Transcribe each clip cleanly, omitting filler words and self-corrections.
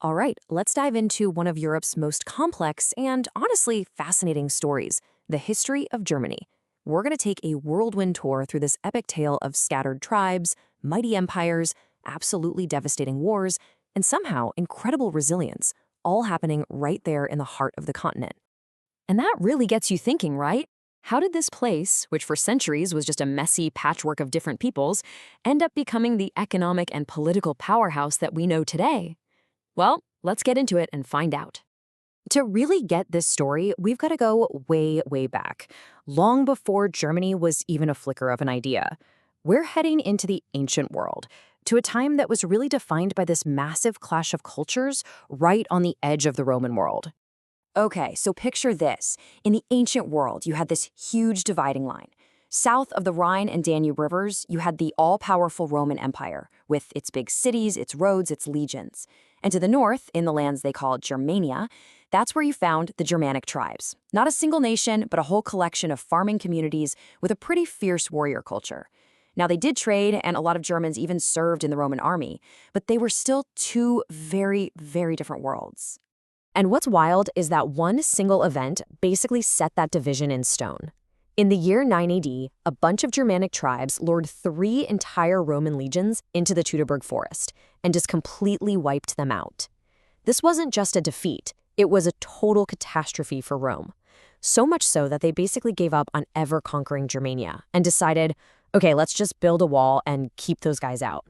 All right, let's dive into one of Europe's most complex and honestly fascinating stories, the history of Germany. We're going to take a whirlwind tour through this epic tale of scattered tribes, mighty empires, absolutely devastating wars, and somehow incredible resilience, all happening right there in the heart of the continent. And that really gets you thinking, right? How did this place, which for centuries was just a messy patchwork of different peoples, end up becoming the economic and political powerhouse that we know today? Well, let's get into it and find out. To really get this story, we've got to go way, way back, long before Germany was even a flicker of an idea. We're heading into the ancient world, to a time that was really defined by this massive clash of cultures right on the edge of the Roman world. Okay, so picture this. In the ancient world, you had this huge dividing line. South of the Rhine and Danube rivers, you had the all-powerful Roman Empire, with its big cities, its roads, its legions. And to the north, in the lands they called Germania, that's where you found the Germanic tribes. Not a single nation, but a whole collection of farming communities with a pretty fierce warrior culture. Now, they did trade, and a lot of Germans even served in the Roman army, but they were still two very, very different worlds. And what's wild is that one single event basically set that division in stone. In the year 9 AD, a bunch of Germanic tribes lured 3 entire Roman legions into the Teutoburg forest and just completely wiped them out. This wasn't just a defeat, it was a total catastrophe for Rome. So much so that they basically gave up on ever conquering Germania and decided, okay, let's just build a wall and keep those guys out.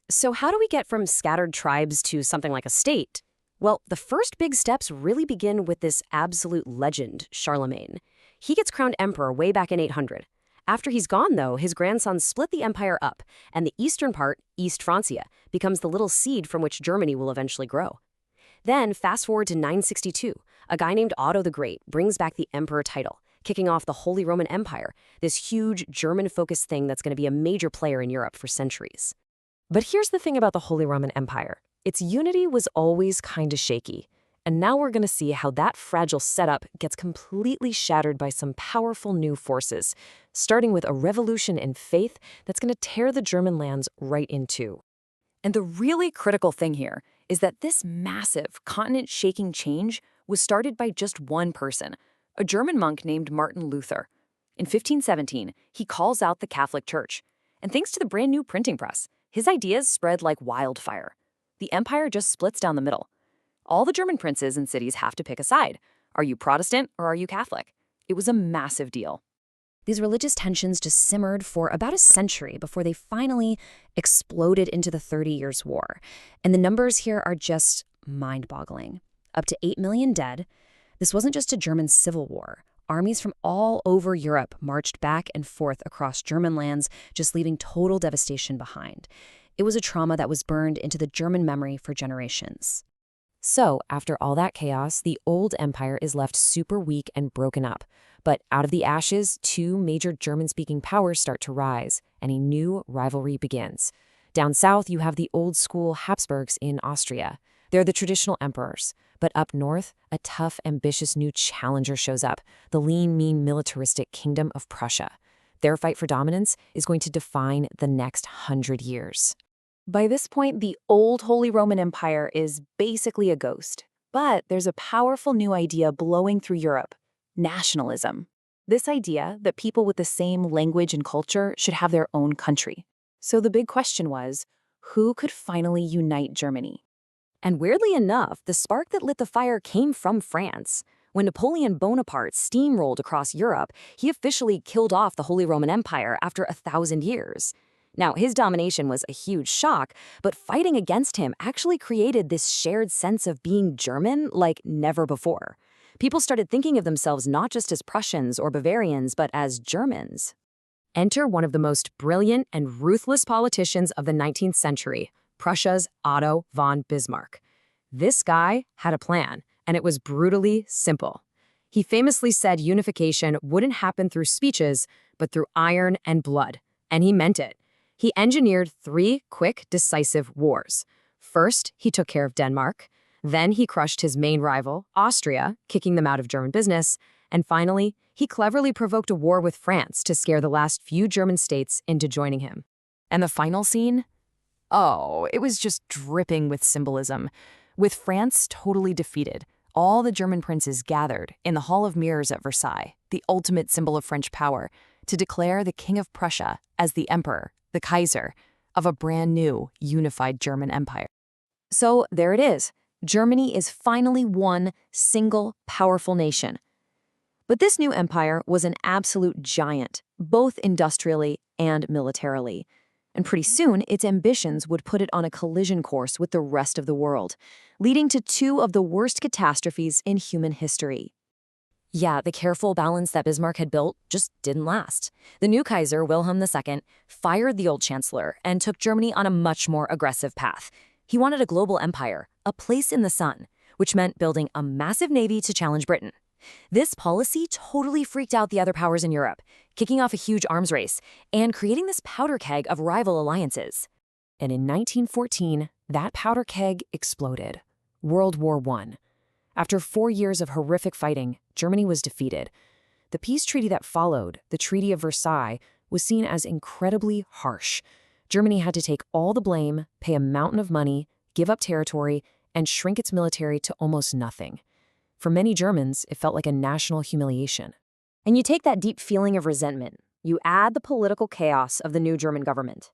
So how do we get from scattered tribes to something like a state? Well, the first big steps really begin with this absolute legend, Charlemagne. He gets crowned emperor way back in 800. After he's gone, though, his grandson split the empire up, and the eastern part, East Francia, becomes the little seed from which Germany will eventually grow. Then, fast forward to 962, a guy named Otto the Great brings back the emperor title, kicking off the Holy Roman Empire, this huge German-focused thing that's going to be a major player in Europe for centuries. But here's the thing about the Holy Roman Empire. Its unity was always kind of shaky, and now we're going to see how that fragile setup gets completely shattered by some powerful new forces, starting with a revolution in faith that's going to tear the German lands right in two. And the really critical thing here is that this massive, continent-shaking change was started by just one person, a German monk named Martin Luther. In 1517, he calls out the Catholic Church, and thanks to the brand new printing press, his ideas spread like wildfire. The empire just splits down the middle. All the German princes and cities have to pick a side. Are you Protestant or are you Catholic? It was a massive deal. These religious tensions just simmered for about a century before they finally exploded into the 30 Years' War. And the numbers here are just mind-boggling. Up to 8 million dead. This wasn't just a German civil war. Armies from all over Europe marched back and forth across German lands, just leaving total devastation behind. It was a trauma that was burned into the German memory for generations. So, after all that chaos, the old empire is left super weak and broken up. But out of the ashes, 2 major German-speaking powers start to rise, and a new rivalry begins. Down south, you have the old-school Habsburgs in Austria. They're the traditional emperors. But up north, a tough, ambitious new challenger shows up, the lean, mean, militaristic Kingdom of Prussia. Their fight for dominance is going to define the next 100 years. By this point, the old Holy Roman Empire is basically a ghost. But there's a powerful new idea blowing through Europe: nationalism. This idea that people with the same language and culture should have their own country. So the big question was, who could finally unite Germany? And weirdly enough, the spark that lit the fire came from France. When Napoleon Bonaparte steamrolled across Europe, he officially killed off the Holy Roman Empire after 1,000 years. Now, his domination was a huge shock, but fighting against him actually created this shared sense of being German like never before. People started thinking of themselves not just as Prussians or Bavarians, but as Germans. Enter one of the most brilliant and ruthless politicians of the 19th century, Prussia's Otto von Bismarck. This guy had a plan, and it was brutally simple. He famously said unification wouldn't happen through speeches, but through iron and blood, and he meant it. He engineered 3 quick, decisive wars. First, he took care of Denmark. Then he crushed his main rival, Austria, kicking them out of German business. And finally, he cleverly provoked a war with France to scare the last few German states into joining him. And the final scene? Oh, it was just dripping with symbolism. With France totally defeated, all the German princes gathered in the Hall of Mirrors at Versailles, the ultimate symbol of French power, to declare the King of Prussia as the emperor, the Kaiser, of a brand new, unified German empire. So there it is. Germany is finally one single, powerful nation. But this new empire was an absolute giant, both industrially and militarily. And pretty soon, its ambitions would put it on a collision course with the rest of the world, leading to two of the worst catastrophes in human history. Yeah, the careful balance that Bismarck had built just didn't last. The new Kaiser, Wilhelm II, fired the old chancellor and took Germany on a much more aggressive path. He wanted a global empire, a place in the sun, which meant building a massive navy to challenge Britain. This policy totally freaked out the other powers in Europe, kicking off a huge arms race and creating this powder keg of rival alliances. And in 1914, that powder keg exploded. World War I. After 4 years of horrific fighting, Germany was defeated. The peace treaty that followed, the Treaty of Versailles, was seen as incredibly harsh. Germany had to take all the blame, pay a mountain of money, give up territory, and shrink its military to almost nothing. For many Germans, it felt like a national humiliation. And you take that deep feeling of resentment, you add the political chaos of the new German government,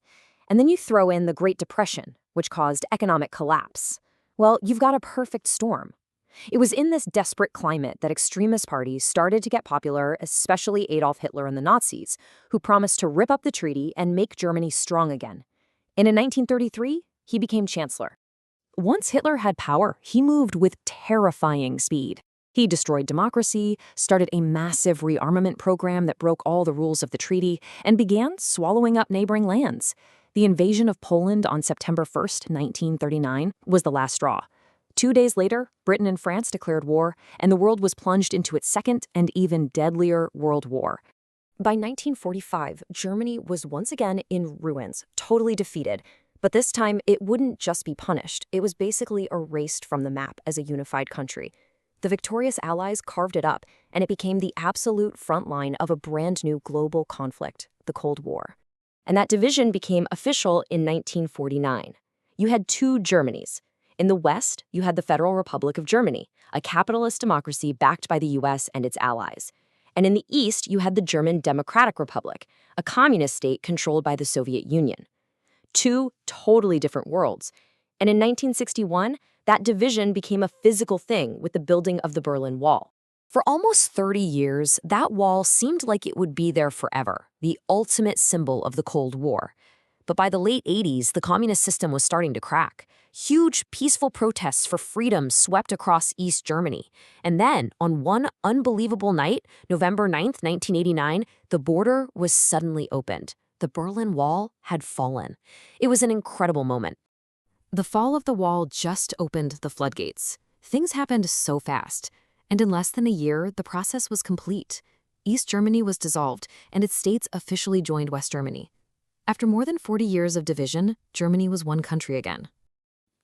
and then you throw in the Great Depression, which caused economic collapse. Well, you've got a perfect storm. It was in this desperate climate that extremist parties started to get popular, especially Adolf Hitler and the Nazis, who promised to rip up the treaty and make Germany strong again. And in 1933, he became chancellor. Once Hitler had power, he moved with terrifying speed. He destroyed democracy, started a massive rearmament program that broke all the rules of the treaty, and began swallowing up neighboring lands. The invasion of Poland on September 1st, 1939, was the last straw. 2 days later, Britain and France declared war, and the world was plunged into its second and even deadlier World War. By 1945, Germany was once again in ruins, totally defeated. But this time, it wouldn't just be punished. It was basically erased from the map as a unified country. The victorious Allies carved it up, and it became the absolute front line of a brand new global conflict, the Cold War. And that division became official in 1949. You had two Germanys. In the West, you had the Federal Republic of Germany, a capitalist democracy backed by the US and its allies. And in the East, you had the German Democratic Republic, a communist state controlled by the Soviet Union. Two totally different worlds. And in 1961, that division became a physical thing with the building of the Berlin Wall. For almost 30 years, that wall seemed like it would be there forever, the ultimate symbol of the Cold War. But by the late 80s, the communist system was starting to crack. Huge, peaceful protests for freedom swept across East Germany. And then, on one unbelievable night, November 9th, 1989, the border was suddenly opened. The Berlin Wall had fallen. It was an incredible moment. The fall of the wall just opened the floodgates. Things happened so fast. And in less than a year, the process was complete. East Germany was dissolved, and its states officially joined West Germany. After more than 40 years of division, Germany was one country again.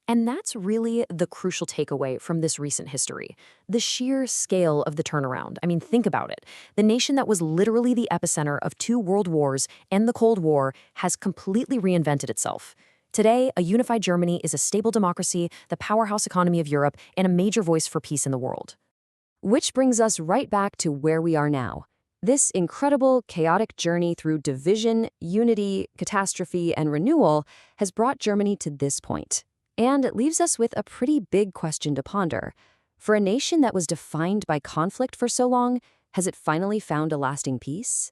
And that's really the crucial takeaway from this recent history. The sheer scale of the turnaround. I mean, think about it. The nation that was literally the epicenter of 2 world wars and the Cold War has completely reinvented itself. Today, a unified Germany is a stable democracy, the powerhouse economy of Europe, and a major voice for peace in the world. Which brings us right back to where we are now. This incredible, chaotic journey through division, unity, catastrophe, and renewal has brought Germany to this point. And it leaves us with a pretty big question to ponder. For a nation that was defined by conflict for so long, has it finally found a lasting peace?